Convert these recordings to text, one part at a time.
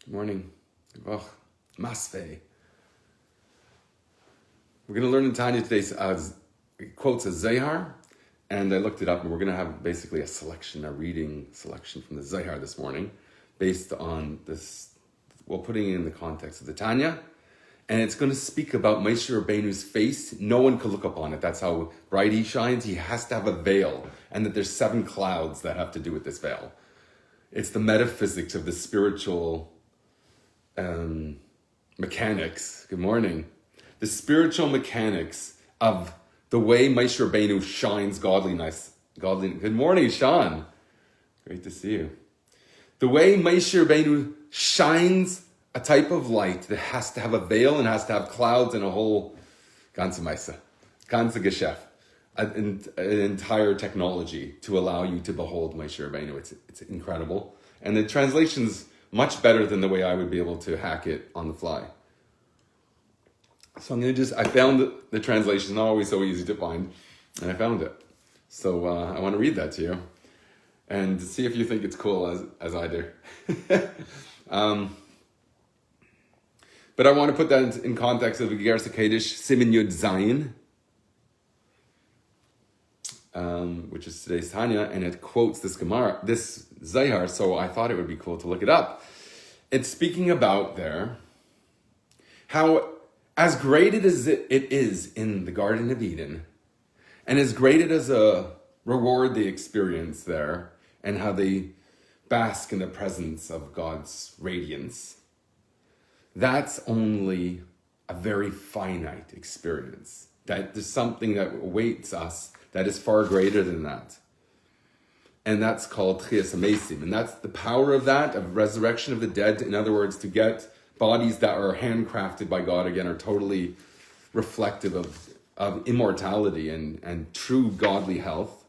Good morning. Oh, Masve. We're going to learn in Tanya today's quotes as Zohar, and I looked it up, and we're going to have basically a reading selection from the Zohar this morning, based on this, putting it in the context of the Tanya, and it's going to speak about Moshe Rabbeinu's face. No one could look upon it. That's how bright he shines. He has to have a veil, and that there's 7 clouds that have to do with this veil. It's the metaphysics of the spiritual mechanics. Good morning. The spiritual mechanics of the way Moshe Rabbeinu shines godliness. Good morning, Sean. Great to see you. The way Moshe Rabbeinu shines a type of light that has to have a veil and has to have clouds and a whole ganze Meise, ganze Geschäft, an entire technology to allow you to behold Moshe Rabbeinu. It's incredible. And the translation's much better than the way I would be able to hack it on the fly. So I found the translation, not always so easy to find, and I found it. So I want to read that to you and see if you think it's cool as I do. But I want to put that in context of Igeres HaKadosh, Siman Yud Zayin, which is today's Tanya, and it quotes this Zohar, so I thought it would be cool to look it up. It's speaking about there how as great as it is in the Garden of Eden, and as great it as a reward they experience there, and how they bask in the presence of God's radiance, that's only a very finite experience. That there's something that awaits us that is far greater than that. And that's called Tchias HaMesim. And that's the power of that, of resurrection of the dead. In other words, to get bodies that are handcrafted by God again, are totally reflective of immortality and true godly health.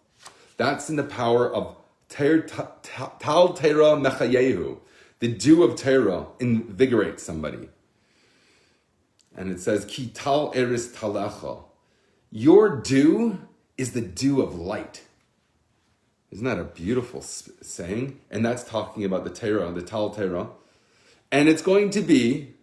That's in the power of Tal Terah Mechayehu. The dew of Terah invigorates somebody. And it says, Ki tal eris talacha. Your dew is the dew of light. Isn't that a beautiful saying? And that's talking about the Terah, the Tal Terah. And it's going to be,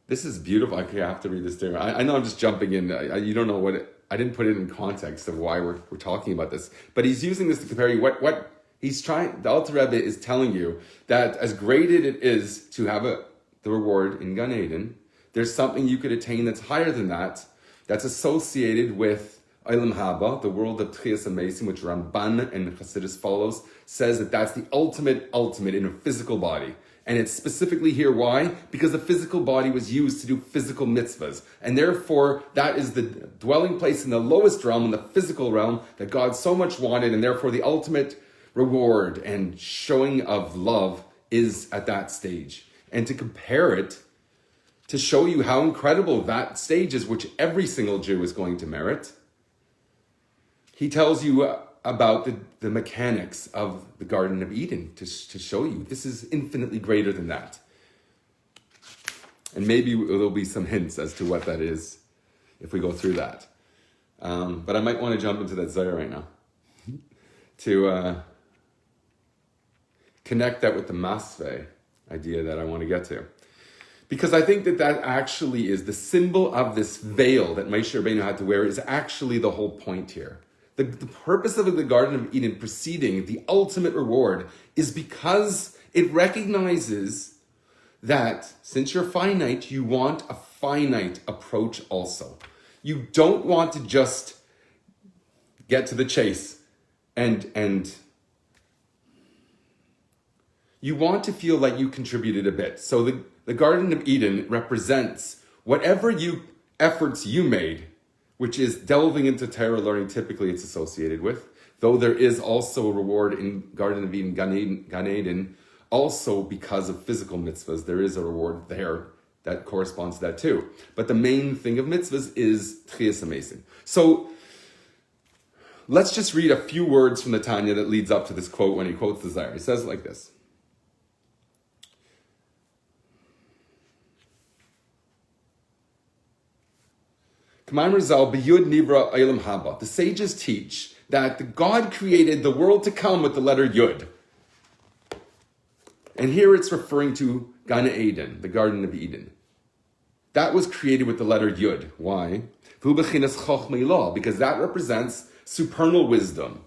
this is beautiful. I have to read this there. I know I'm just jumping in. You don't know I didn't put it in context of why we're talking about this. But he's using this to compare you. What he's trying, the Alter Rebbe is telling you that as great as it is to have the reward in Gan Eden, there's something you could attain that's higher than that, that's associated with Olam Haba, the world of Tchias HaMesim, which Ramban and Chassidus follows, says that that's the ultimate in a physical body. And it's specifically here, why? Because the physical body was used to do physical mitzvahs. And therefore, that is the dwelling place in the lowest realm, in the physical realm, that God so much wanted, and therefore the ultimate reward and showing of love is at that stage. And to compare it, to show you how incredible that stage is, which every single Jew is going to merit, he tells you about the mechanics of the Garden of Eden to show you this is infinitely greater than that. And maybe there'll be some hints as to what that is if we go through that. But I might want to jump into that Zohar right now to connect that with the Masve idea that I want to get to. Because I think that actually is the symbol of this veil that Moshe Rabbeinu had to wear is actually the whole point here. The purpose of the Garden of Eden preceding the ultimate reward is because it recognizes that since you're finite, you want a finite approach also. You don't want to just get to the chase and you want to feel like you contributed a bit. So the Garden of Eden represents whatever efforts you made, which is delving into Torah learning, typically it's associated with, though there is also a reward in Garden of Eden, Gan Eden, also because of physical mitzvahs, there is a reward there that corresponds to that too. But the main thing of mitzvahs is Tchias HaMesim. So let's just read a few words from the Tanya that leads up to this quote when he quotes the Zohar. He says it like this. The sages teach that God created the world to come with the letter Yud. And here it's referring to Gan Eden, the Garden of Eden. That was created with the letter Yud. Why? Because that represents supernal wisdom.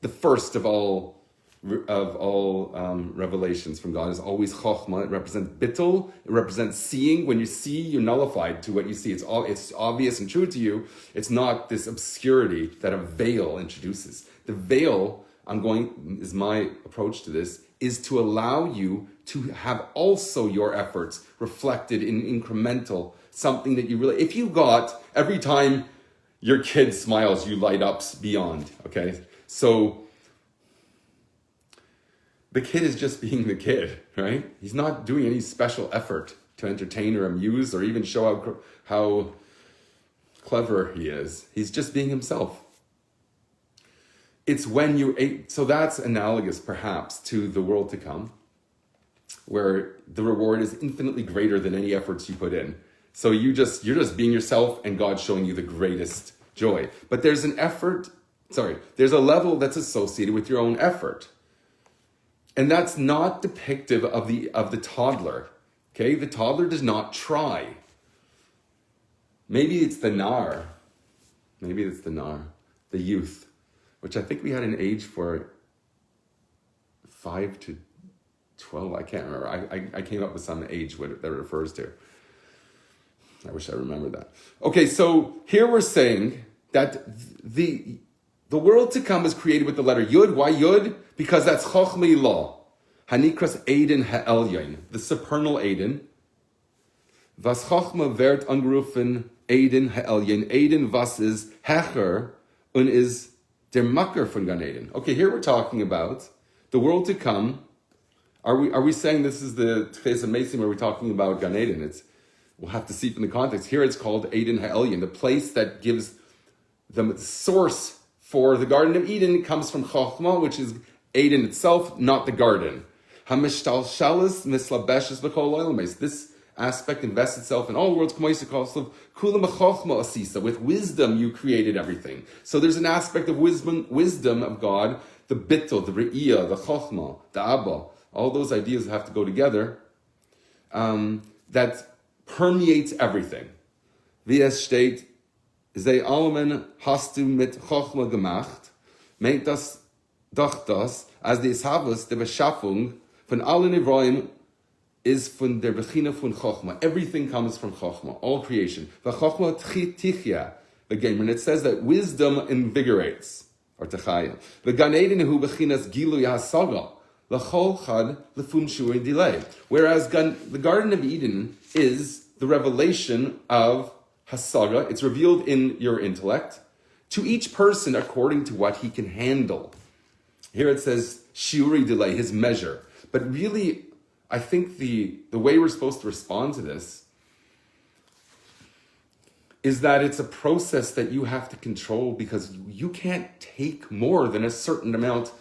The first of all revelations from God is always Chochmah. It represents bittul. It represents seeing. When you see, you're nullified to what you see. It's obvious and true to you. It's not this obscurity that a veil introduces. The veil, is my approach to this, is to allow you to have also your efforts reflected in incremental, something that you really, if you got, every time your kid smiles, you light up beyond, okay? So, the kid is just being the kid, right? He's not doing any special effort to entertain or amuse or even show how clever he is. He's just being himself. It's when so that's analogous perhaps to the world to come, where the reward is infinitely greater than any efforts you put in. So you're just being yourself and God's showing you the greatest joy. But there's there's a level that's associated with your own effort. And that's not depictive of the toddler. Okay? The toddler does not try. Maybe it's the nar. The youth. Which I think we had an age for 5 to 12. I can't remember. I came up with some age that it refers to. I wish I remembered that. Okay, so here we're saying that the world to come is created with the letter Yud. Why Yud? Because that's Chochmei Law. Hanikras Eden Ha'elyon, the supernal Eden. Was Chochma werd angerufen Eden Ha'elyon. Eden was is Hecher und is der Makker von Gan Eden. Okay, here we're talking about the world to come. Are we saying this is the Tches Mason where we're talking about Gan Eden? We'll have to see from the context. Here it's called Eden Ha'elyon, the place that gives the source for the Garden of Eden comes from Chochmah, which is Eden itself, not the garden. This aspect invests itself in all worlds. With wisdom you created everything. So there's an aspect of wisdom of God, the bittul, the re'iyah, the chokhmah, the abba. All those ideas have to go together. That permeates everything. Wie es steht, sie allen hast du mit Chochmah gemacht, meint das doch das, als die Ishavus der Beschaffung von allen Nevroim is von der Bechina von Chochmah. Everything comes from Chochmah, all creation. V'chochmah tichya, again, when it says that wisdom invigorates, or techaya. V'gan Eden hu bechinas gilu yasaga, l'chol chad l'fum shu'ei delay. Whereas the Garden of Eden is the revelation of Hasaga. It's revealed in your intellect to each person according to what he can handle. Here it says shiuri delay, his measure. But really, I think the way we're supposed to respond to this is that it's a process that you have to control because you can't take more than a certain amount.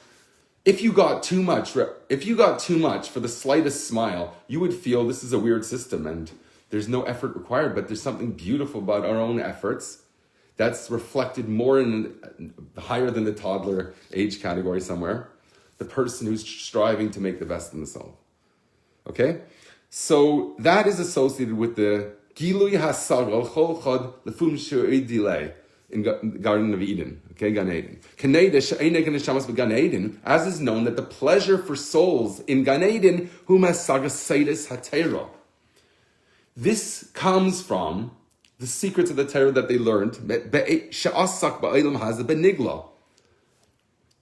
If you got too much for the slightest smile, you would feel this is a weird system and there's no effort required, but there's something beautiful about our own efforts that's reflected more higher than the toddler age category somewhere. The person who's striving to make the best in themselves. Okay? So that is associated with the Gilui Hasara Chol Chad Lefum Shu'ei Delay in the Garden of Eden. Okay, Gan Eden. Gan Eden, as is known that the pleasure for souls in Gan Eden, whom has Sagasetis Hatera. This comes from the secrets of the Torah that they learned.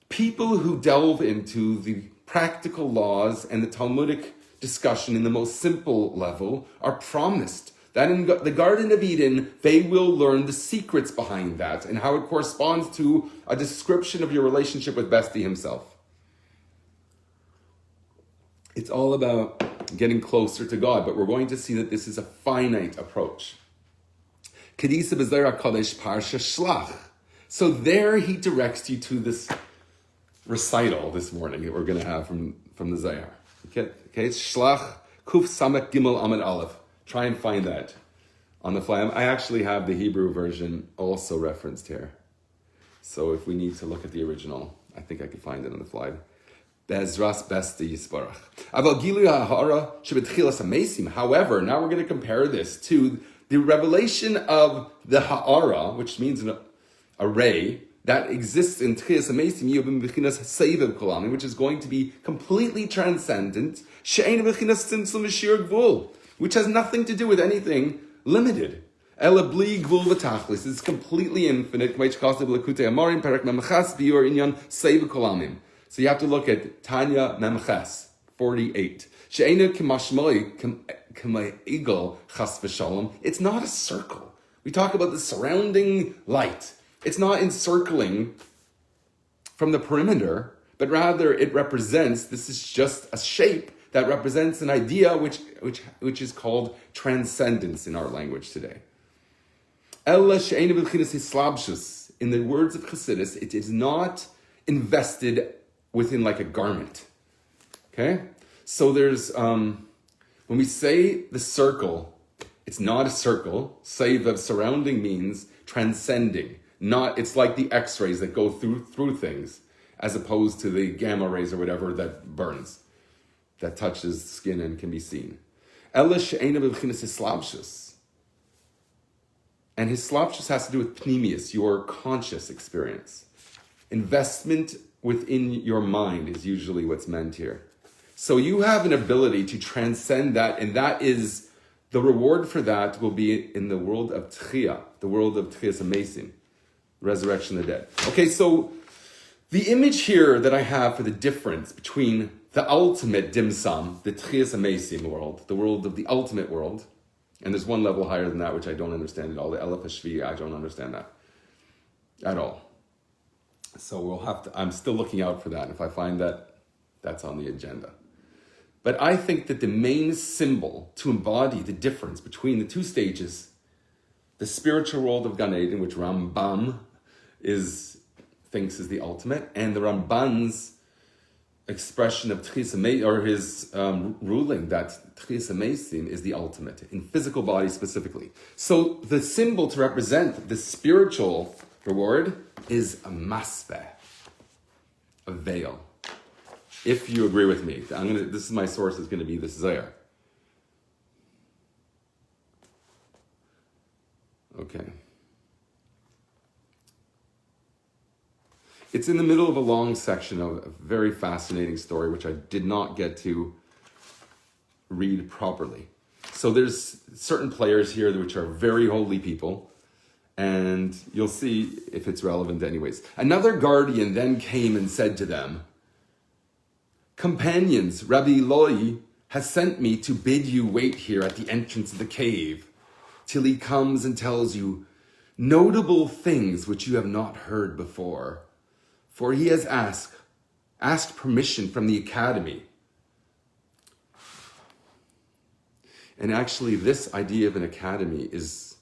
People who delve into the practical laws and the Talmudic discussion in the most simple level are promised that in the Garden of Eden, they will learn the secrets behind that and how it corresponds to a description of your relationship with Besti himself. It's all about getting closer to God, but we're going to see that this is a finite approach. Kedisa b'Zohar Kodesh Parsha Shlach. So there he directs you to this recital this morning that we're going to have from the Zohar. Okay, it's Shlach Kuf Samek Gimel Amid Aleph. Try and find that on the fly. I actually have the Hebrew version also referenced here. So if we need to look at the original, I think I could find it on the fly. Be'ezras besta yisbarach. Aval gilu ha'hara shebetchilas hamesim. However, now we're going to compare this to the revelation of the ha'ara, which means a ray, that exists in Tchias Hamesim Yobim B'chinas Seivav Kolamim, which is going to be completely transcendent, She'ein B'chinas Tzimtzum Mishir Gvul, which has nothing to do with anything limited. Ela Bli Gvul V'tachlis, it's completely infinite. K'mei Chassid B'lekutei Amarim Perek Memchas B'yor Inyan Seivav Kolamim. So you have to look at Tanya Memches 48. She'ein K'mashmoi K'mei Igel Chas V'Shalom. It's not a circle. We talk about the surrounding light. It's not encircling from the perimeter, but rather it represents, this is just a shape that represents an idea which is called transcendence in our language today. In the words of Chassidus, it is not invested within like a garment. Okay? So there's, when we say the circle, it's not a circle. Say the surrounding means transcending. It's like the X-rays that go through things, as opposed to the gamma rays or whatever that burns, that touches skin and can be seen. And hislapshus has to do with pneumius, your conscious experience. Investment within your mind is usually what's meant here. So you have an ability to transcend that, and that is, the reward for that will be in the world of Tchia, the world of Tchias Hamesim. Resurrection of the dead. Okay, so the image here that I have for the difference between the ultimate dim sum, the Tchias Hamesim world, the world of the ultimate world, and there's one level higher than that which I don't understand at all, the Elef HaShvi, I don't understand that at all. So we'll have to, I'm still looking out for that, and if I find that, that's on the agenda. But I think that the main symbol to embody the difference between the two stages, the spiritual world of Gan Eden, which Rambam thinks is the ultimate, and the Ramban's expression of Tchias Hamesim, or his ruling that Tchias Hamesim is the ultimate, in physical body specifically. So the symbol to represent the spiritual reward is a masveh, a veil. If you agree with me, this is my source, is going to be the Zohar. Okay. It's in the middle of a long section of a very fascinating story, which I did not get to read properly. So there's certain players here which are very holy people, and you'll see if it's relevant anyways. Another guardian then came and said to them, "Companions, Rabbi Eloi has sent me to bid you wait here at the entrance of the cave till he comes and tells you notable things which you have not heard before. For he has asked permission from the academy." And actually, this idea of an academy is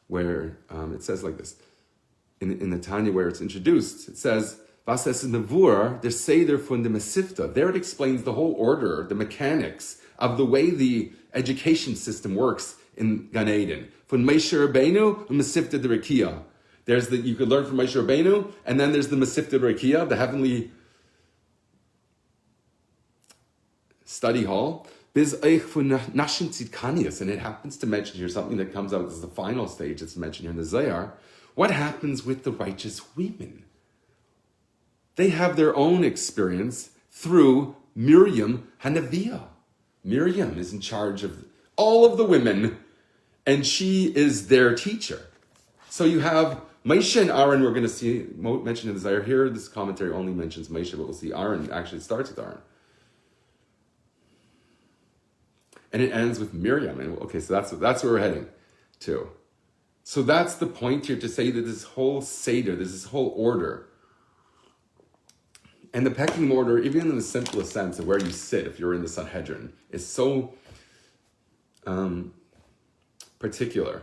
where it says like this. In the Tanya where it's introduced, it says, "Was es mevur der Seder von der Mesivta." There it explains the whole order, the mechanics of the way the education system works in Gan Eden. Von Moshe Rabbeinu and Mesivta de Rekia. You could learn from Moshe Rabbeinu, and then there's the Mesivta Rekia, the heavenly study hall. Biz Eich von Nashim Tzidkanias, and it happens to mention here something that comes out as the final stage that's mentioned here in the Zohar. What happens with the righteous women? They have their own experience through Miriam Hanaviah. Miriam is in charge of all of the women, and she is their teacher. So you have Moshe and Aaron, we're going to see mentioned in the Zohar here. This commentary only mentions Moshe, but we'll see Aaron actually starts with Aaron. And it ends with Miriam. And okay, so that's where we're heading to. So that's the point here, to say that this whole Seder, this whole order, and the pecking order, even in the simplest sense of where you sit if you're in the Sanhedrin, is so particular.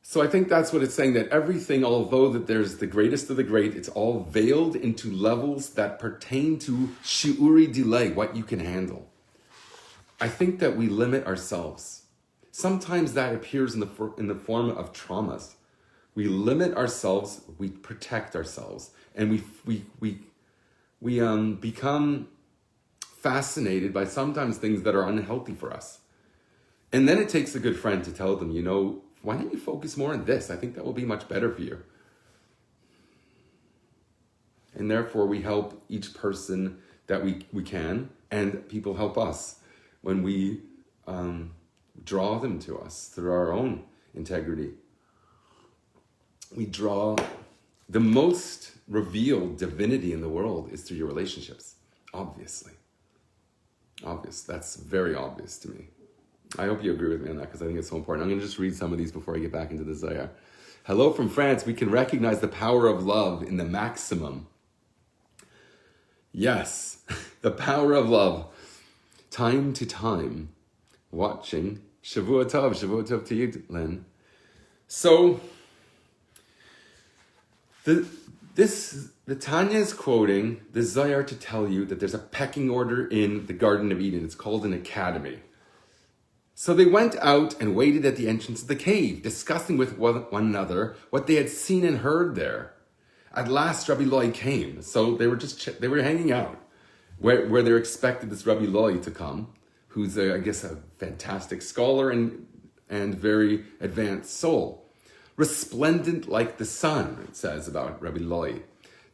So I think that's what it's saying, that everything, although that there's the greatest of the great, it's all veiled into levels that pertain to shi'uri delay, what you can handle. I think that we limit ourselves. Sometimes that appears in the form of traumas. We limit ourselves, we protect ourselves, and we become fascinated by sometimes things that are unhealthy for us. And then it takes a good friend to tell them, why don't you focus more on this? I think that will be much better for you. And therefore we help each person that we can, and people help us when we draw them to us through our own integrity. We draw the most revealed divinity in the world is through your relationships, obviously. Obvious. That's very obvious to me. I hope you agree with me on that because I think it's so important. I'm going to just read some of these before I get back into the Zohar. Hello from France. We can recognize the power of love in the maximum. Yes, the power of love. Time to time, watching. Shavua Tov to you, Len. So, the Tanya is quoting the Zohar to tell you that there's a pecking order in the Garden of Eden. It's called an academy. So they went out and waited at the entrance of the cave, discussing with one another what they had seen and heard there. At last, Rabbi Loi came. So they were hanging out where they expected this Rabbi Loi to come, who's, I guess, a fantastic scholar and very advanced soul. Resplendent like the sun, it says about Rabbi Loi.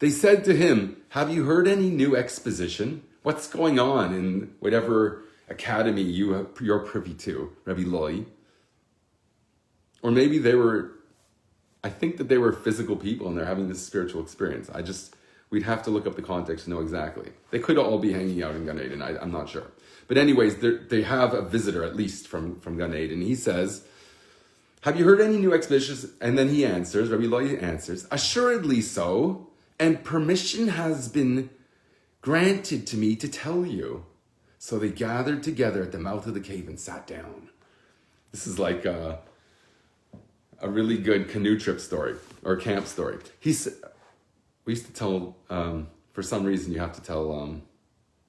They said to him, have you heard any new exposition? What's going on in whatever academy you're privy to, Rabbi Loi? Or maybe I think that they were physical people and they're having this spiritual experience. We'd have to look up the context to know exactly. They could all be hanging out in Gan Eden, I'm not sure. But anyways, they have a visitor, at least from Gan Eden. He says, have you heard any new expositions? And then he answers, Rabbi Loi answers, assuredly so, and permission has been granted to me to tell you. So they gathered together at the mouth of the cave and sat down. This is like a really good canoe trip story or camp story. We used to tell, for some reason you have to tell,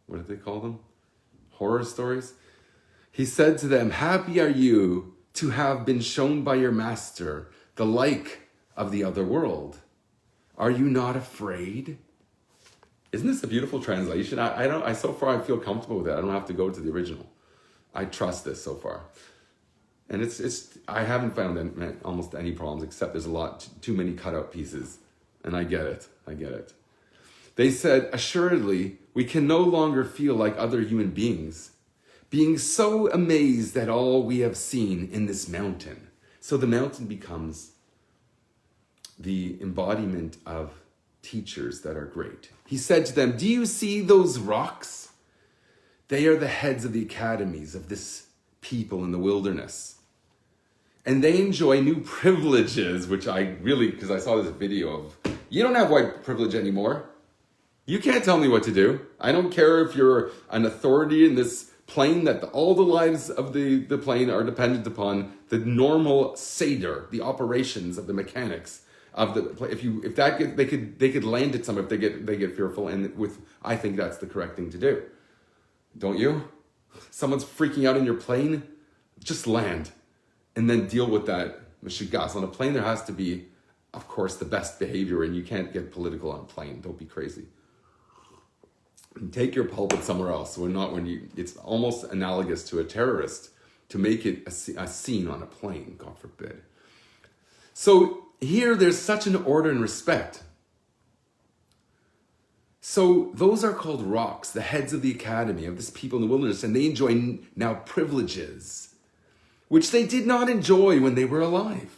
what do they call them? Horror stories. He said to them, happy are you to have been shown by your master the like of the other world. Are you not afraid? Isn't this a beautiful translation? So far I feel comfortable with it. I don't have to go to the original. I trust this so far. And I haven't found almost any problems, except there's a lot, too many cutout pieces. And I get it. They said, assuredly, we can no longer feel like other human beings, being so amazed at all we have seen in this mountain. So the mountain becomes the embodiment of teachers that are great. He said to them, do you see those rocks? They are the heads of the academies of this people in the wilderness. And they enjoy new privileges, which because I saw this video of, you don't have white privilege anymore. You can't tell me what to do. I don't care if you're an authority in this plane, that all the lives of the plane are dependent upon the normal seder, the operations of the mechanics of the plane. They could land it somewhere if they get fearful, and I think that's the correct thing to do. Don't you? Someone's freaking out in your plane, just land. And then deal with that. Meshigas. On a plane, there has to be, of course, the best behavior, and you can't get political on a plane. Don't be crazy. And take your pulpit somewhere else. It's almost analogous to a terrorist to make it a scene on a plane, God forbid. So here, there's such an order and respect. So those are called rocks, the heads of the academy, of this people in the wilderness, and they enjoy now privileges, which they did not enjoy when they were alive.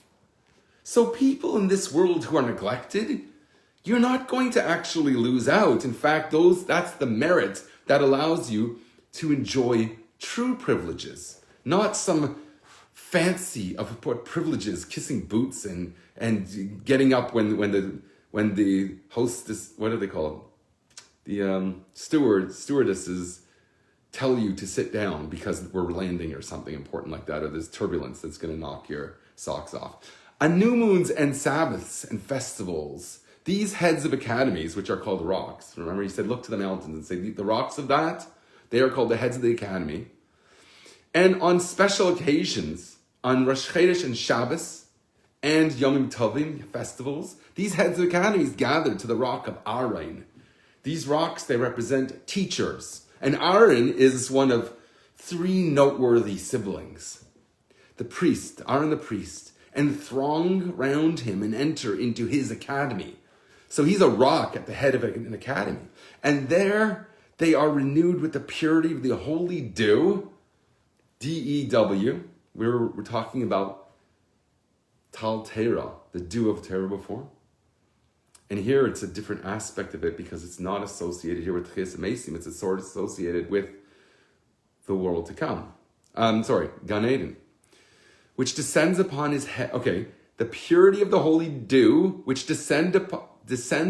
So people in this world who are neglected, you're not going to actually lose out. In fact, that's the merit that allows you to enjoy true privileges, not some fancy of privileges, kissing boots and getting up when the hostess, what are they called? The stewardesses tell you to sit down because we're landing or something important like that, or there's turbulence that's going to knock your socks off. On new moons and Sabbaths and festivals, these heads of academies, which are called rocks, remember he said, look to the mountains and say, the rocks of that, they are called the heads of the academy. And on special occasions, on Rosh Chodesh and Shabbos and Yomim Tovim, festivals, these heads of academies gathered to the rock of Arain These rocks, they represent teachers. And Aaron is one of 3 noteworthy siblings. The priest, Aaron the priest, and throng round him and enter into his academy. So he's a rock at the head of an academy. And there they are renewed with the purity of the holy dew, D-E-W. We're talking about Tal Torah, the dew of Torah before. And here it's a different aspect of it because it's not associated here with Chis Mesim. It's sort of associated with the world to come. Gan Eden, which descends upon his head. Okay, the purity of the holy dew, which descends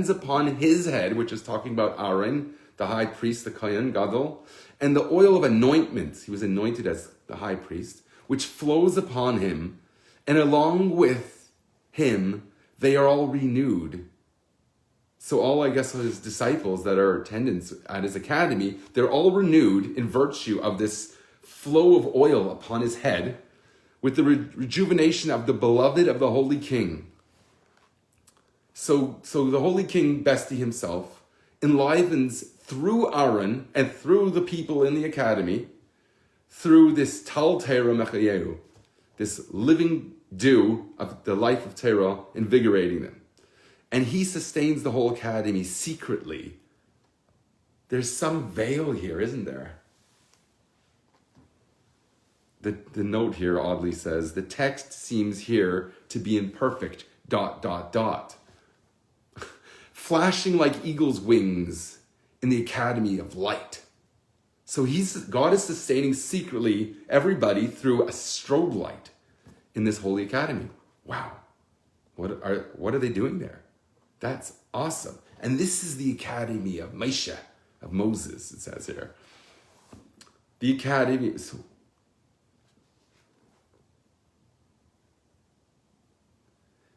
upon his head, which is talking about Aaron, the high priest, the Kohen Gadol, and the oil of anointment. He was anointed as the high priest, which flows upon him, and along with him, they are all renewed. So all, I guess, his disciples that are attendants at his academy, they're all renewed in virtue of this flow of oil upon his head with the rejuvenation of the beloved of the Holy King. So the Holy King, Besti himself, enlivens through Aaron and through the people in the academy, through this Tal Torah Mechayehu, this living dew of the life of Torah, invigorating them. And he sustains the whole academy secretly. There's some veil here, isn't there? The note here oddly says, the text seems here to be imperfect, ... flashing like eagle's wings in the academy of light. So God is sustaining secretly everybody through a strobe light in this holy academy. Wow. What are they doing there? That's awesome. And this is the academy of Moshiach, of Moses, it says here. The academy. So,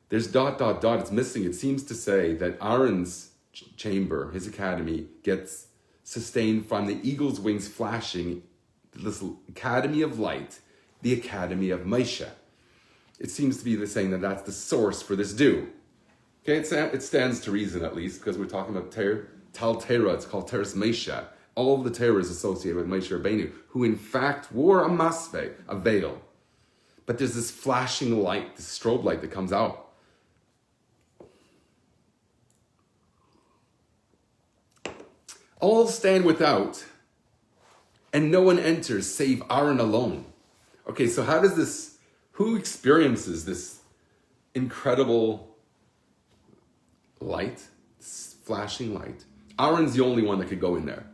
there's ... It's missing. It seems to say that Aaron's chamber, his academy, gets sustained from the eagle's wings flashing, this academy of light, the academy of Moshiach. It seems to be saying that that's the source for this dew. Okay, it stands to reason at least, because we're talking about Tal Torah, it's called Teres Moshiach. All of the Torah is associated with Moshe Rabbeinu, who in fact wore a masveh, a veil. But there's this flashing light, this strobe light that comes out. All stand without, and no one enters save Aaron alone. Okay, so who experiences this incredible light, this flashing light? Aaron's the only one that could go in there.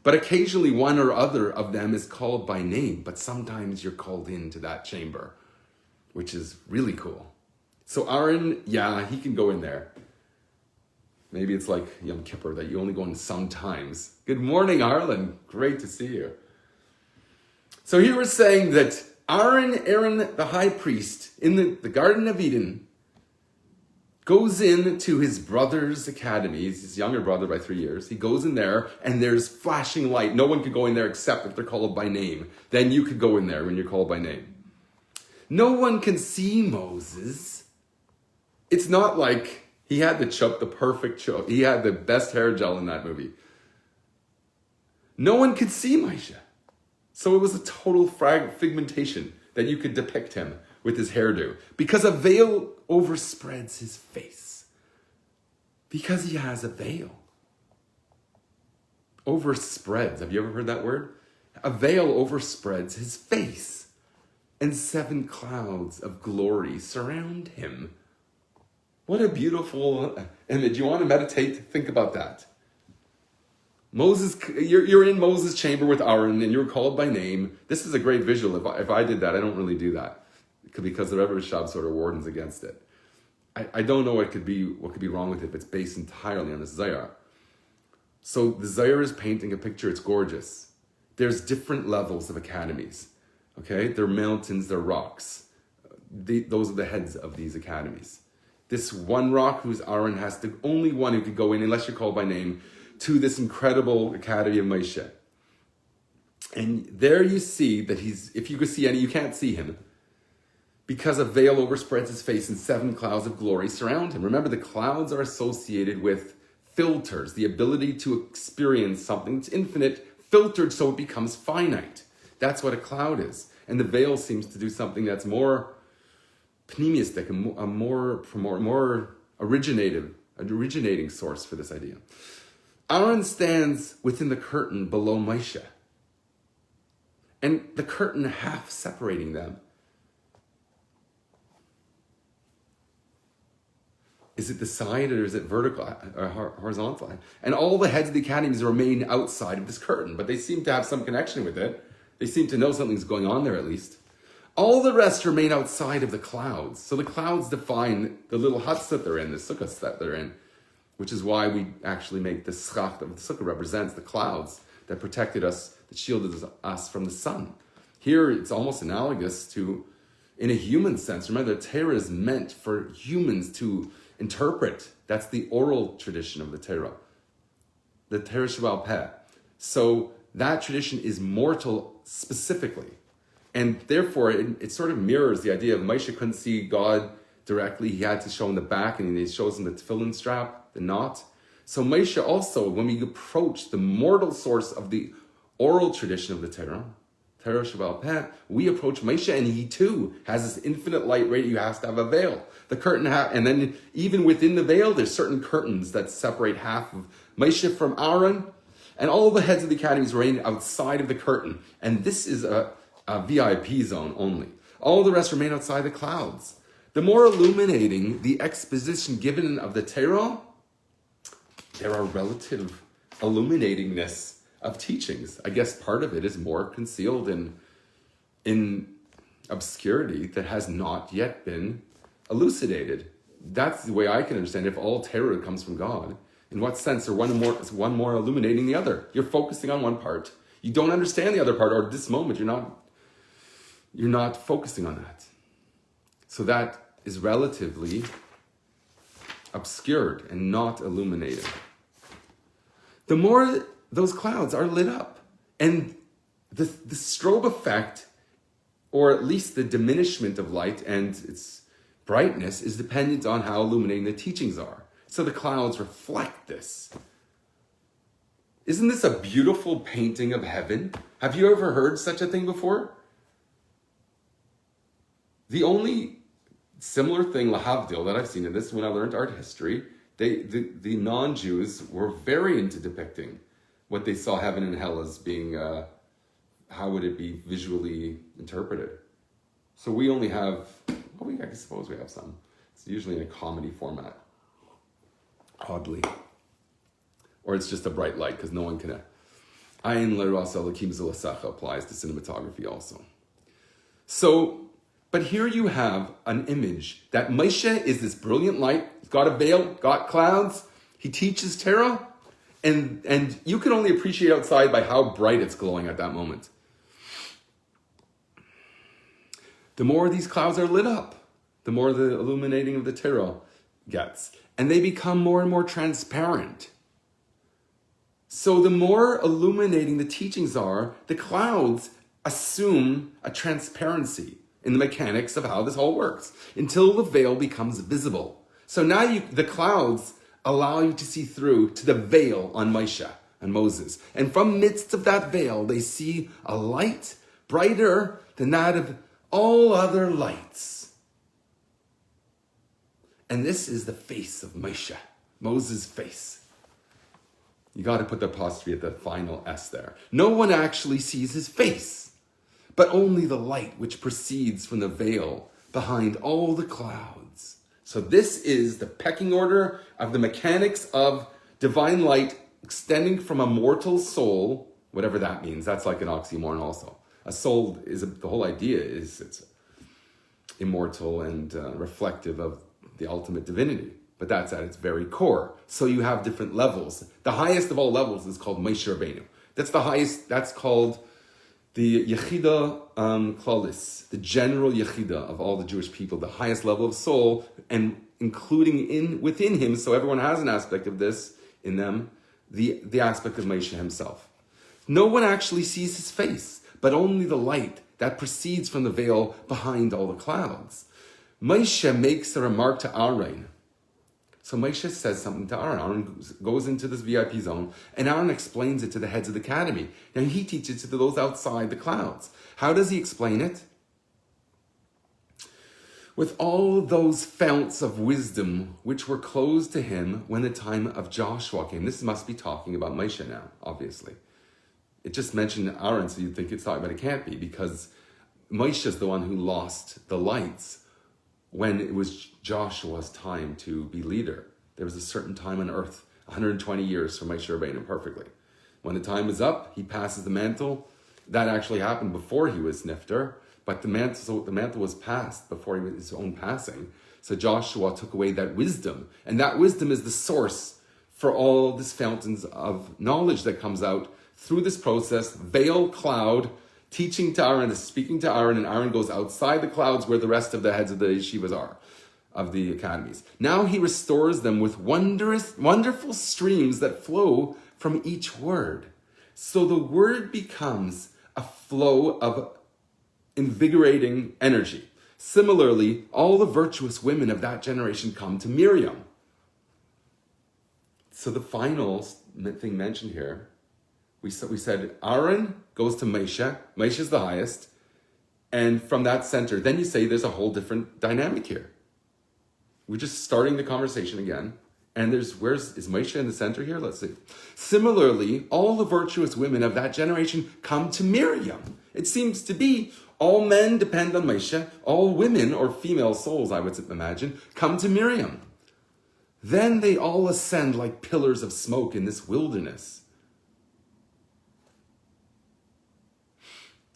But occasionally one or other of them is called by name, but sometimes you're called into that chamber, which is really cool. So Aaron, he can go in there. Maybe it's like Yom Kippur that you only go in sometimes. Good morning, Arlen. Great to see you. So here we're saying that Aaron, the high priest, in the Garden of Eden, goes into his brother's academy. He's his younger brother by 3 years. He goes in there, and there's flashing light. No one could go in there except if they're called by name. Then you could go in there when you're called by name. No one can see Moses. It's not like he had the perfect chup. He had the best hair gel in that movie. No one could see Moshe. So it was a total figmentation that you could depict him with his hairdo. Because a veil overspreads his face. Because he has a veil. Overspreads. Have you ever heard that word? A veil overspreads his face. And 7 clouds of glory surround him. What a beautiful image. You want to meditate? Think about that. Moses, you're in Moses' chamber with Aaron and you're called by name. This is a great visual. If I did that, I don't really do that because the Rebbe Rashab sort of wardens against it. I don't know what could be wrong with it, but it's based entirely on the Zohar. So the Zohar is painting a picture. It's gorgeous. There's different levels of academies. Okay, they're mountains, they're rocks. Those are the heads of these academies. This one rock, who's Aaron, has the only one who could go in, unless you're called by name, to this incredible academy of Moshe. And there you see that if you could see any, you can't see him, because a veil overspreads his face and 7 clouds of glory surround him. Remember, the clouds are associated with filters, the ability to experience something that's infinite, filtered so it becomes finite. That's what a cloud is. And the veil seems to do something that's more pneumistic, a more originating source for this idea. Aaron stands within the curtain below Moshe, and the curtain half separating them. Is it the side or is it vertical or horizontal? And all the heads of the academies remain outside of this curtain, but they seem to have some connection with it. They seem to know something's going on there at least. All the rest remain outside of the clouds. So the clouds define the little huts that they're in, the sukkahs that they're in, which is why we actually make the schach of the sukkah represents the clouds that protected us, that shielded us from the sun. Here it's almost analogous to, in a human sense. Remember, the Torah is meant for humans to interpret. That's the oral tradition of the Torah. The Torah Sheba'al Peh. So that tradition is mortal specifically. And therefore, it sort of mirrors the idea of Moshe couldn't see God directly. He had to show him the back, and he shows him the tefillin strap, the knot. So Moshe also, when we approach the mortal source of the oral tradition of the Torah Sheba'al Peh, we approach Moshe, and he too has this infinite light radius. You have to have a veil. The curtain, and then even within the veil, there's certain curtains that separate half of Moshe from Aaron, and all the heads of the academies remain outside of the curtain. And this is a VIP zone only. All the rest remain outside the clouds. The more illuminating the exposition given of the Torah, there are relative illuminatingness of teachings. I guess part of it is more concealed in obscurity that has not yet been elucidated. That's the way I can understand it. If all Torah comes from God, in what sense is one more illuminating the other? You're focusing on one part. You don't understand the other part, or at this moment you're not focusing on that. So that is relatively obscured and not illuminated. The more those clouds are lit up, and the strobe effect, or at least the diminishment of light and its brightness, is dependent on how illuminating the teachings are. So the clouds reflect this. Isn't this a beautiful painting of heaven? Have you ever heard such a thing before? The only similar thing, lahavdil, that I've seen in this, when I learned art history, the non-Jews were very into depicting what they saw heaven and hell as being, how would it be visually interpreted? So we only have, I suppose we have some. It's usually in a comedy format, oddly. Or it's just a bright light, because no one can. Ayin le'ras elokim zelasecha applies to cinematography also. So, but here you have an image that Moshe is this brilliant light. He's got a veil, got clouds. He teaches Torah. And you can only appreciate outside by how bright it's glowing at that moment. The more these clouds are lit up, the more the illuminating of the Torah gets. And they become more and more transparent. So the more illuminating the teachings are, the clouds assume a transparency in the mechanics of how this all works, until the veil becomes visible. So now the clouds allow you to see through to the veil on Moshe and Moses. And from midst of that veil, they see a light brighter than that of all other lights. And this is the face of Moshe, Moses' face. You got to put the apostrophe at the final S there. No one actually sees his face, but only the light which proceeds from the veil behind all the clouds. So this is the pecking order of the mechanics of divine light extending from a mortal soul, whatever that means. That's like an oxymoron also. A soul is, the whole idea is it's immortal and reflective of the ultimate divinity. But that's at its very core. So you have different levels. The highest of all levels is called Moshe Rabbeinu. That's the highest, that's called the Yechida Klalis, the general Yechida of all the Jewish people, the highest level of soul, and including within him, so everyone has an aspect of this in them, the aspect of Moshe himself. No one actually sees his face, but only the light that proceeds from the veil behind all the clouds. Moshe makes a remark to Aaron. So Moshe says something to Aaron. Aaron goes into this VIP zone, and Aaron explains it to the heads of the academy. Now he teaches it to those outside the clouds. How does he explain it? With all those founts of wisdom which were closed to him when the time of Joshua came. This must be talking about Moshe now, obviously. It just mentioned Aaron, so you'd think it's talking about it. Can't be, because Moshe is the one who lost the lights when it was Joshua's time to be leader. There was a certain time on earth, 120 years for Moshe Rabbeinu perfectly. When the time is up, he passes the mantle. That actually happened before he was Nifter, but the mantle was passed before his own passing. So Joshua took away that wisdom, and that wisdom is the source for all these fountains of knowledge that comes out through this process. Veil cloud, teaching to Aaron, speaking to Aaron, and Aaron goes outside the clouds where the rest of the heads of the yeshivas are, of the academies. Now he restores them with wonderful streams that flow from each word. So the word becomes a flow of invigorating energy. Similarly, all the virtuous women of that generation come to Miriam. So the final thing mentioned here, we said Aaron goes to Moshe. Moshe is the highest. And from that center, then you say there's a whole different dynamic here. We're just starting the conversation again. And is Moshe in the center here? Let's see. Similarly, all the virtuous women of that generation come to Miriam. It seems to be all men depend on Moshe. All women, or female souls, I would imagine, come to Miriam. Then they all ascend like pillars of smoke in this wilderness.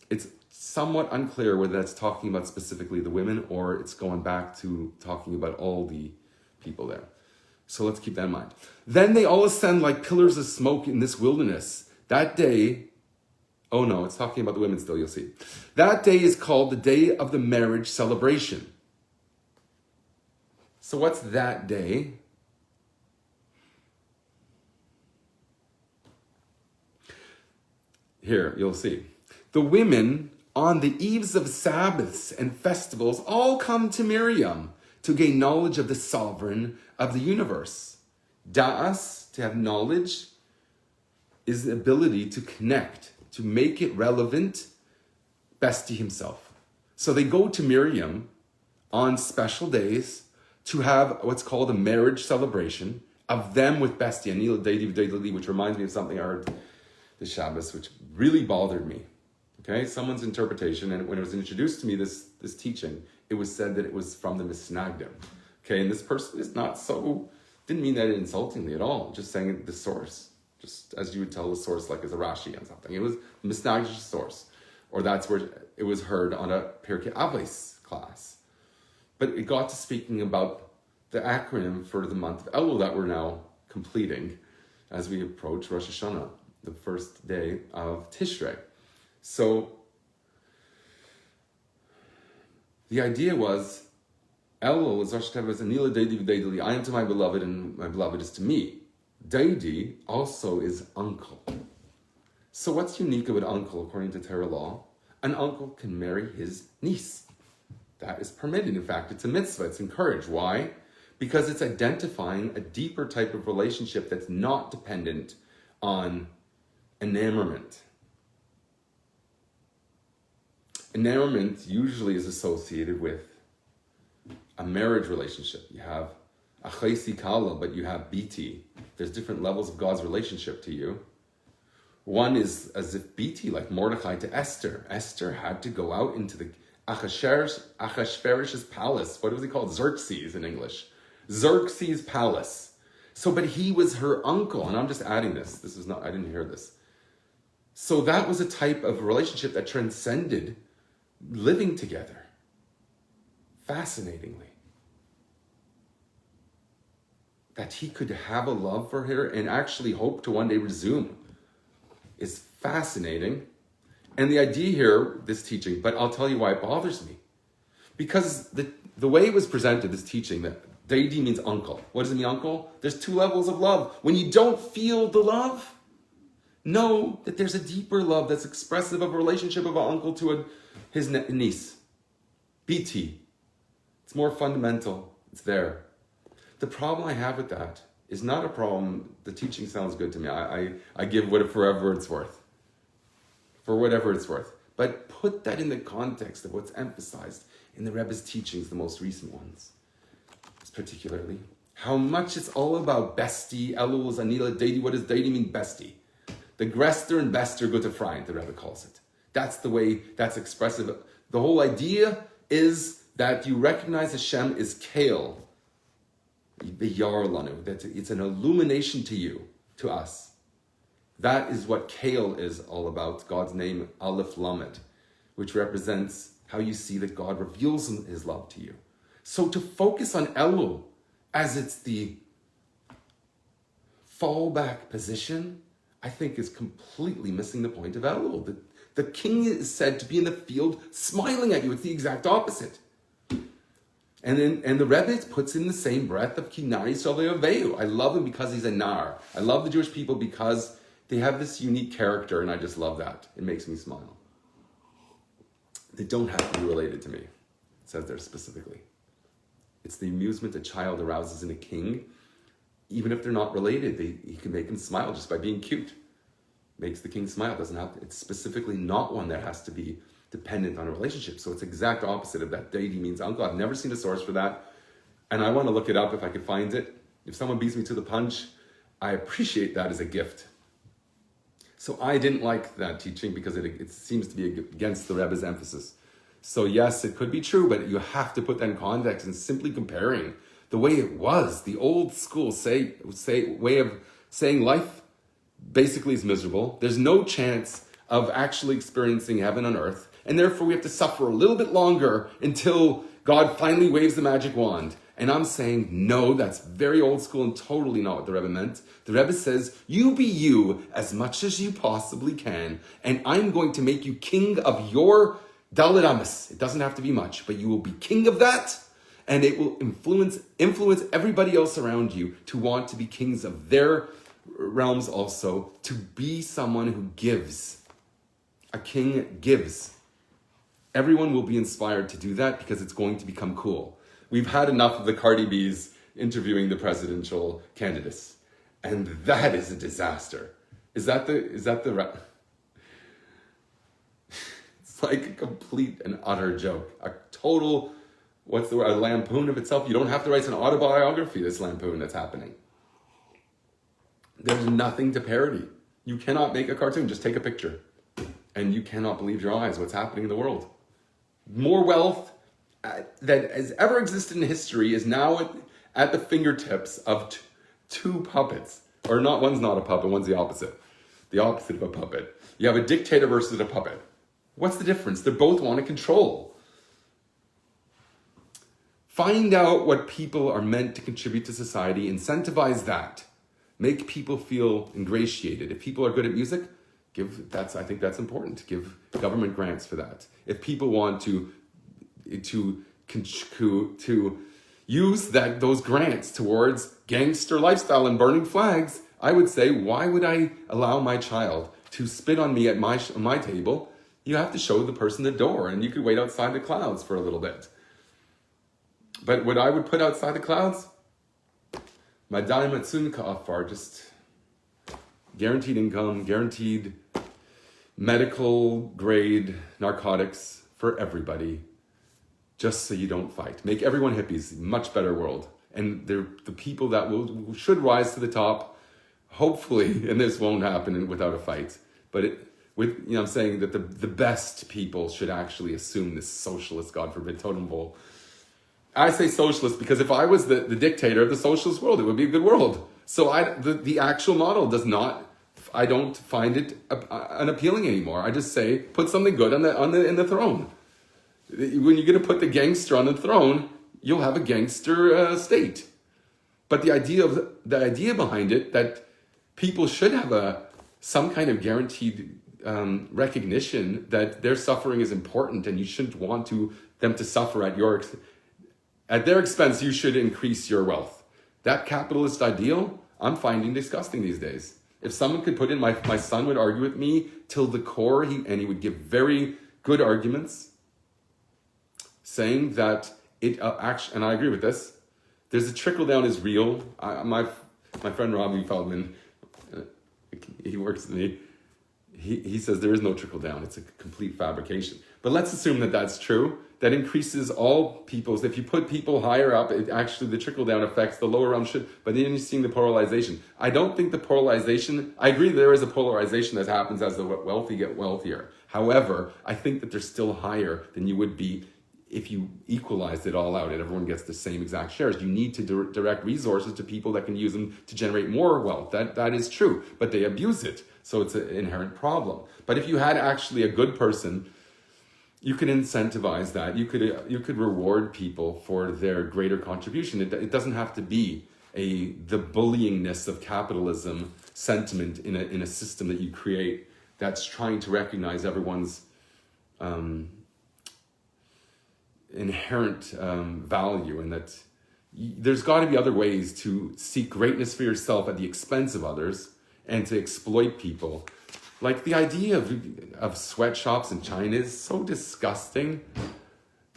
It's somewhat unclear whether that's talking about specifically the women or it's going back to talking about all the people there. So let's keep that in mind. Then they all ascend like pillars of smoke in this wilderness. That day, oh no, it's talking about the women still, you'll see. That day is called the day of the marriage celebration. So what's that day? Here, you'll see. The women on the eves of Sabbaths and festivals all come to Miriam to gain knowledge of the sovereign of the universe. Da'as, to have knowledge, is the ability to connect, to make it relevant, Besti himself. So they go to Miriam on special days to have what's called a marriage celebration of them with Besti, Anil Deidi, which reminds me of something I heard this Shabbos, which really bothered me. Okay, someone's interpretation, and when it was introduced to me, this teaching, it was said that it was from the Misnagdim. Okay, and this person is not so, didn't mean that insultingly at all, just saying the source, just as you would tell the source like as a Rashi and something. It was the Misnagdish source, or that's where it was heard on a Pirkei Avos class. But it got to speaking about the acronym for the month of Elul that we're now completing as we approach Rosh Hashanah, the first day of Tishrei. So the idea was, Elul is Rosh Hashanah, Anila Deidi V'Deidili, I am to my beloved and my beloved is to me. Deidi also is uncle. So what's unique about uncle according to Torah law? An uncle can marry his niece. That is permitted. In fact, it's a mitzvah. It's encouraged. Why? Because it's identifying a deeper type of relationship that's not dependent on enamorment. Enamorment usually is associated with a marriage relationship. You have achaysi kala, but you have biti. There's different levels of God's relationship to you. One is as if biti, like Mordechai to Esther. Esther had to go out into the Achashverosh's palace. What was he called? Xerxes in English. Xerxes' palace. So, but he was her uncle, and I'm just adding this. This is not, I didn't hear this. So that was a type of relationship that transcended living together. Fascinatingly. That he could have a love for her and actually hope to one day resume is fascinating. And the idea here, this teaching, but I'll tell you why it bothers me. Because the way it was presented, this teaching, that Deidi means uncle. What does it mean, uncle? There's two levels of love. When you don't feel the love, know that there's a deeper love that's expressive of a relationship of an uncle to his niece. BT. It's more fundamental. It's there. The problem I have with that is not a problem. The teaching sounds good to me. I give what forever it's worth. For whatever it's worth. But put that in the context of what's emphasized in the Rebbe's teachings, the most recent ones. Particularly. How much it's all about bestie, Elul, Zanila, Deity. What does Deity mean, bestie? The Grester and Bester Gute Freund, the Rebbe calls it. That's the way that's expressive. The whole idea is that you recognize Hashem is Kale, the Yarlanu, that it's an illumination to you, to us. That is what Kale is all about, God's name, Aleph Lamed, which represents how you see that God reveals his love to you. So to focus on Elul as it's the fallback position, I think is completely missing the point of Elul. The king is said to be in the field smiling at you. It's the exact opposite. And the Rebbe puts in the same breath of Kinari Soveaveu. I love him because he's a nar. I love the Jewish people because they have this unique character, and I just love that. It makes me smile. They don't have to be related to me. It says there specifically. It's the amusement a child arouses in a king. Even if they're not related, he can make him smile just by being cute. Makes the king smile. It's specifically not one that has to be dependent on a relationship. So it's exact opposite of that. Deity means uncle. I've never seen a source for that. And I want to look it up if I could find it. If someone beats me to the punch, I appreciate that as a gift. So I didn't like that teaching because it seems to be against the Rebbe's emphasis. So yes, it could be true, but you have to put that in context and simply comparing the way it was, the old school way of saying life basically is miserable. There's no chance of actually experiencing heaven on earth, and therefore we have to suffer a little bit longer until God finally waves the magic wand. And I'm saying, no, that's very old school and totally not what the Rebbe meant. The Rebbe says, you be you as much as you possibly can, and I'm going to make you king of your Dalit Amis. It doesn't have to be much, but you will be king of that, and it will influence everybody else around you to want to be kings of their realms also, to be someone who gives. A king gives. Everyone will be inspired to do that because it's going to become cool. We've had enough of the Cardi B's interviewing the presidential candidates, and that is a disaster. Is that the It's like a complete and utter joke. A total, what's the word, a lampoon of itself. You don't have to write an autobiography, this lampoon that's happening. There's nothing to parody. You cannot make a cartoon, just take a picture. And you cannot believe your eyes what's happening in the world. More wealth that has ever existed in history is now at the fingertips of two puppets. Or not, one's not a puppet, one's the opposite. The opposite of a puppet. You have a dictator versus a puppet. What's the difference? They both want to control. Find out what people are meant to contribute to society, incentivize that. Make people feel ingratiated. If people are good at music, I think that's important. Give government grants for that. If people want to use those grants towards gangster lifestyle and burning flags, I would say, why would I allow my child to spit on me at my table? You have to show the person the door, and you could wait outside the clouds for a little bit. But what I would put outside the clouds, Madai Matsun Ka'afar, just guaranteed income, guaranteed medical grade narcotics for everybody, just so you don't fight. Make everyone hippies, much better world. And the people that should rise to the top, hopefully, and this won't happen without a fight, but I'm saying that the best people should actually assume this socialist, God forbid, totem pole. I say socialist because if I was the dictator of the socialist world, it would be a good world. So the actual model I don't find it unappealing anymore. I just say, put something good in the throne. When you're going to put the gangster on the throne, you'll have a gangster state. But the idea behind it, that people should have some kind of guaranteed recognition that their suffering is important, and you shouldn't want them to suffer at their expense. You should increase your wealth. That capitalist ideal, I'm finding disgusting these days. If someone could put in, my son would argue with me till the core, and he would give very good arguments, saying that and I agree with this, There's a trickle down is real. My friend Rabbi Feldman, he works with me. He says there is no trickle down. It's a complete fabrication. But let's assume that that's true. That increases all people's. If you put people higher up, it actually the trickle down affects the lower realm should. But then you're seeing the polarization. I don't think the polarization. I agree there is a polarization that happens as the wealthy get wealthier. However, I think that they're still higher than you would be if you equalized it all out and everyone gets the same exact shares. You need to direct resources to people that can use them to generate more wealth. That is true, but they abuse it. So it's an inherent problem. But if you had actually a good person, you could incentivize that. You could reward people for their greater contribution. It doesn't have to be the bullyingness of capitalism sentiment in a system that you create that's trying to recognize everyone's inherent value, and that there's got to be other ways to seek greatness for yourself at the expense of others and to exploit people. Like the idea of sweatshops in China is so disgusting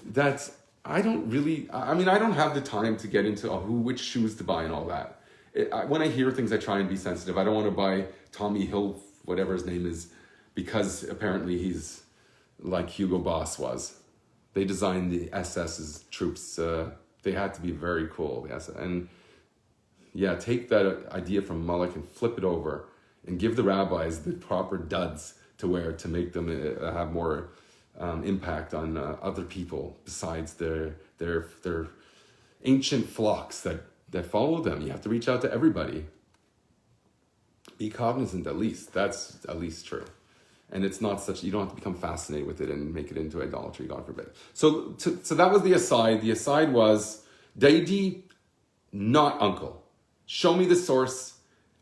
that I don't have the time to get into which shoes to buy and all that. When I hear things, I try and be sensitive. I don't want to buy Tommy Hill, whatever his name is, because apparently he's like Hugo Boss was. They designed the SS's troops. They had to be very cool. Yes, and yeah, take that idea from Moloch and flip it over and give the rabbis the proper duds to wear to make them have more impact on other people besides their ancient flocks that follow them. You have to reach out to everybody. Be cognizant, at least. That's at least true. And it's not such, you don't have to become fascinated with it and make it into idolatry, God forbid. So that was the aside. The aside was, Deity, not uncle. Show me the source.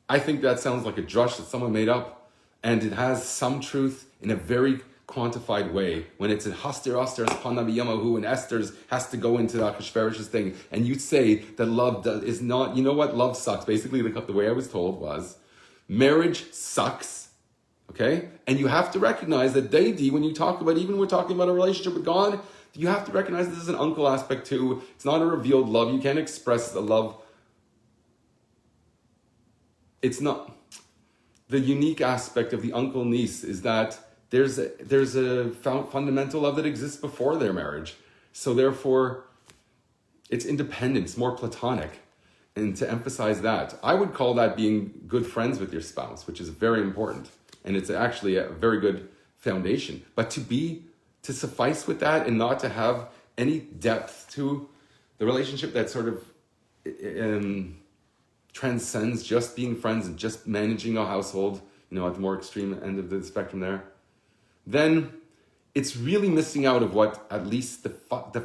I think that sounds like a drush that someone made up, and it has some truth in a very quantified way. When it's in Haster Panabiyamahu and Esther's has to go into the Achashverosh's thing, and you say that love is not, you know what, love sucks. Basically, the way I was told was, marriage sucks, okay? And you have to recognize that deity, when you talk about, even we're talking about a relationship with God, you have to recognize this is an uncle aspect too. It's not a revealed love. You can't express the love. It's not. The unique aspect of the uncle-niece is that there's a fundamental love that exists before their marriage. So therefore, it's independent, it's more platonic. And to emphasize that, I would call that being good friends with your spouse, which is very important. And it's actually a very good foundation. But to suffice with that and not to have any depth to the relationship that sort of transcends just being friends and just managing a household, at the more extreme end of the spectrum there, then it's really missing out of what at least the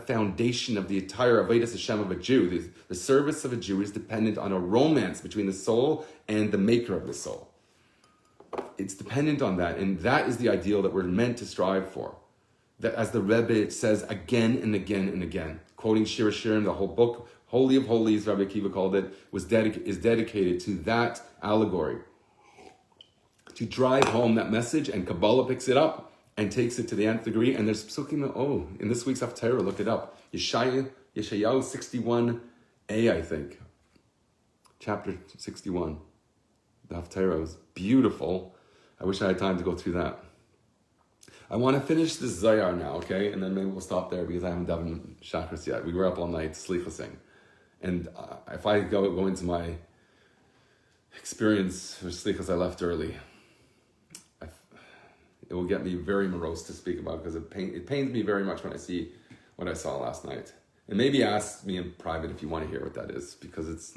foundation of the entire Avodas Hashem of a Jew, the service of a Jew, is dependent on a romance between the soul and the maker of the soul. It's dependent on that, and that is the ideal that we're meant to strive for. That, as the Rebbe says again and again and again, quoting Shir Shirim, the whole book, Holy of Holies, Rabbi Akiva called it, is dedicated to that allegory. To drive home that message, and Kabbalah picks it up and takes it to the nth degree. And there's psukim, in this week's Haftarah, look it up. Yeshayahu 61a, I think. Chapter 61. The Haftarah was beautiful. I wish I had time to go through that. I want to finish this Zohar now, okay? And then maybe we'll stop there because I haven't done Shachris yet. We were up all night slichasing. And if I go into my experience for slichas, I left early. It will get me very morose to speak about because it pains me very much when I see what I saw last night. And maybe ask me in private if you want to hear what that is, because it's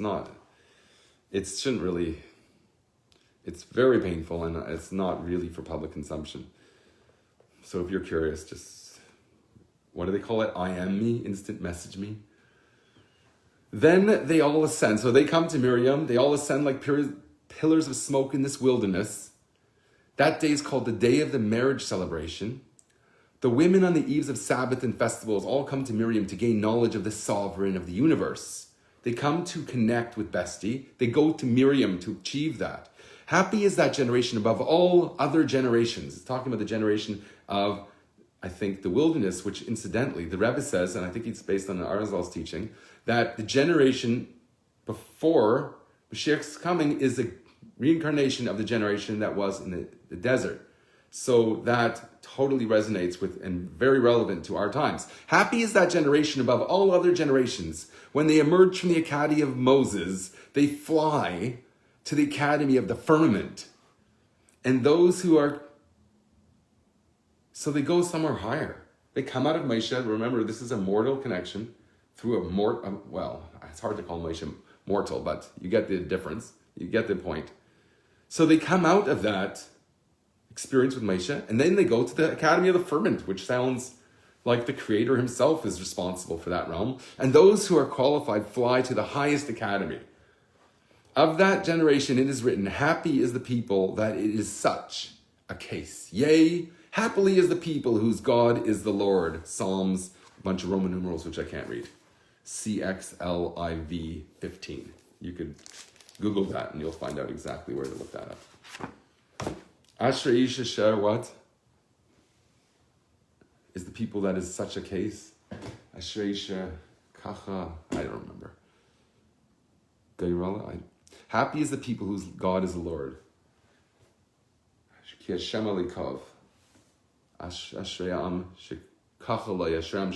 very painful and it's not really for public consumption. So if you're curious, just, what do they call it? IM me, instant message me. Then they all ascend. So they come to Miriam. They all ascend like pillars of smoke in this wilderness. That day is called the day of the marriage celebration. The women on the eves of Sabbath and festivals all come to Miriam to gain knowledge of the sovereign of the universe. They come to connect with Besti. They go to Miriam to achieve that. Happy is that generation above all other generations. It's talking about the generation of I think, the wilderness, which incidentally, the Rebbe says, and I think it's based on the Arizal's teaching, that the generation before Moshiach's coming is a reincarnation of the generation that was in the desert. So that totally resonates with and very relevant to our times. Happy is that generation above all other generations. When they emerge from the academy of Moses, they fly to the academy of the firmament. And those who are, so they go somewhere higher. They come out of Moshe. Remember, this is a mortal connection through well, it's hard to call Moshe mortal, but you get the difference. You get the point. So they come out of that experience with Moshe, and then they go to the Academy of the Firmament, which sounds like the Creator himself is responsible for that realm. And those who are qualified fly to the highest academy. Of that generation, it is written, happy is the people that it is such a case. Yea, happily is the people whose God is the Lord. Psalms, a bunch of Roman numerals, which I can't read. CXLIV 15. You could Google that and you'll find out exactly where to look that up. Ashrei Isha Sher, what? Is the people that is such a case. Ashrei Isha Kacha, I don't remember. Gairala, happy is the people whose God is the Lord. Ki Hashem alikov. Ashrei shekacha lo yashrem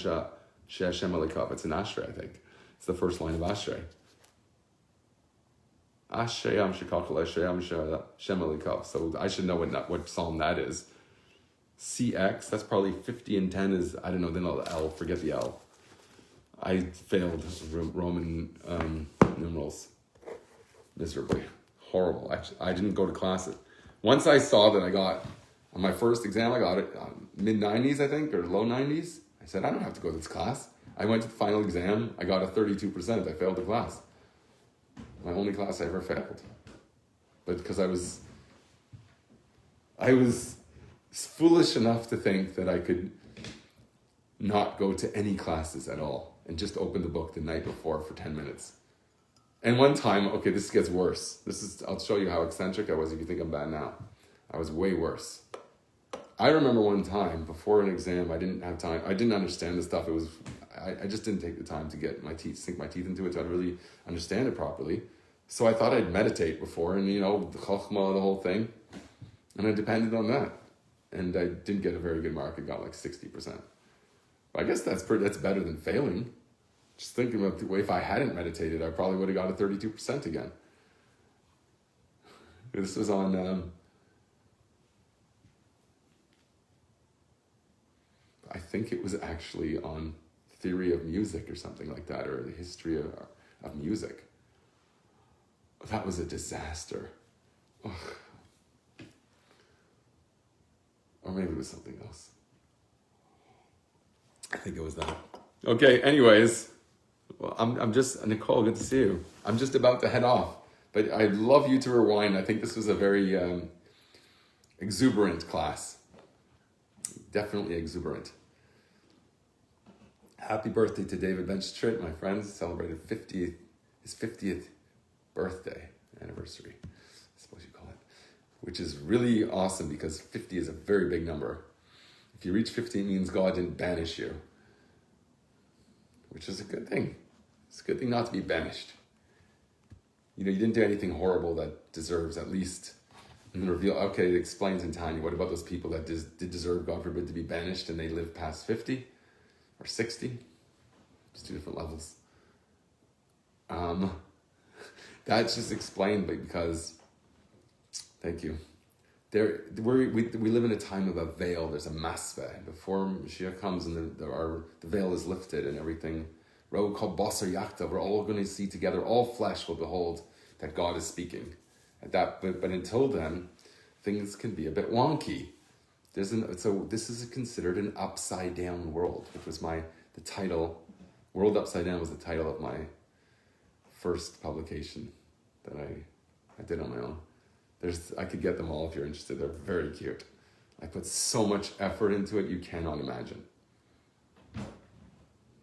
she Hashem alikov. It's an Ashrei, I think. It's the first line of Ashrei. Ashrei am shekacha lo yashrem she Hashem alikov. So I should know what psalm that is. CX, that's probably 50 and 10 is, I don't know, then L, forget the L. I failed Roman numerals miserably. Horrible. I didn't go to class. Once I saw that I got, on my first exam, I got it mid-90s, I think, or low 90s. I said, I don't have to go to this class. I went to the final exam. I got a 32%. I failed the class. My only class I ever failed. But because I was foolish enough to think that I could not go to any classes at all and just open the book the night before for 10 minutes. And one time, okay, this gets worse. I'll show you how eccentric I was if you think I'm bad now. I was way worse. I remember one time before an exam, I didn't have time. I didn't understand the stuff. I just didn't take the time to get sink my teeth into it to really understand it properly. So I thought I'd meditate before and, the chokhmah, the whole thing. And I depended on that. And I didn't get a very good mark. I got like 60%. But I guess that's better than failing. Just thinking about the way, if I hadn't meditated, I probably would have got a 32% again. This was on, I think it was actually on theory of music or something like that, or the history of music. That was a disaster. Ugh. Or maybe it was something else. I think it was that. Okay, anyways. Well, I'm just, Nicole, good to see you. I'm just about to head off. But I'd love you to rewind. I think this was a very exuberant class. Definitely exuberant. Happy birthday to David Ben-Stritt, my friends. Celebrated his 50th birthday anniversary, I suppose you call it. Which is really awesome because 50 is a very big number. If you reach 50, it means God didn't banish you. Which is a good thing. It's a good thing not to be banished. You didn't do anything horrible that deserves at least, and then reveal, okay, it explains in Tanya, what about those people that did deserve, God forbid, to be banished and they live past 50 or 60? It's two different levels. That's just explained because, thank you. We live in a time of a veil. There's a masveh. Before Moshiach comes and the veil is lifted and everything, we're called Basar Yakta. We're all going to see together. All flesh will behold that God is speaking. But until then, things can be a bit wonky. So this is considered an upside down world, which was the title. World Upside Down was the title of my first publication that I did on my own. I could get them all if you're interested. They're very cute. I put so much effort into it, you cannot imagine.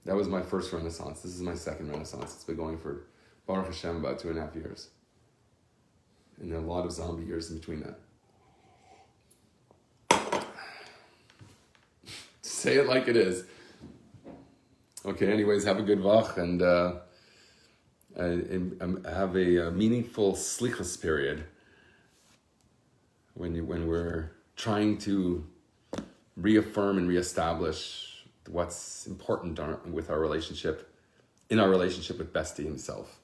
That was my first Renaissance. This is my second Renaissance. It's been going for, Baruch Hashem, about 2.5 years. And a lot of zombie years in between that. say it like it is. Okay, anyways, have a good vach, and have a meaningful slichus period when we're trying to reaffirm and reestablish what's important with our relationship, in our relationship with Bestie himself.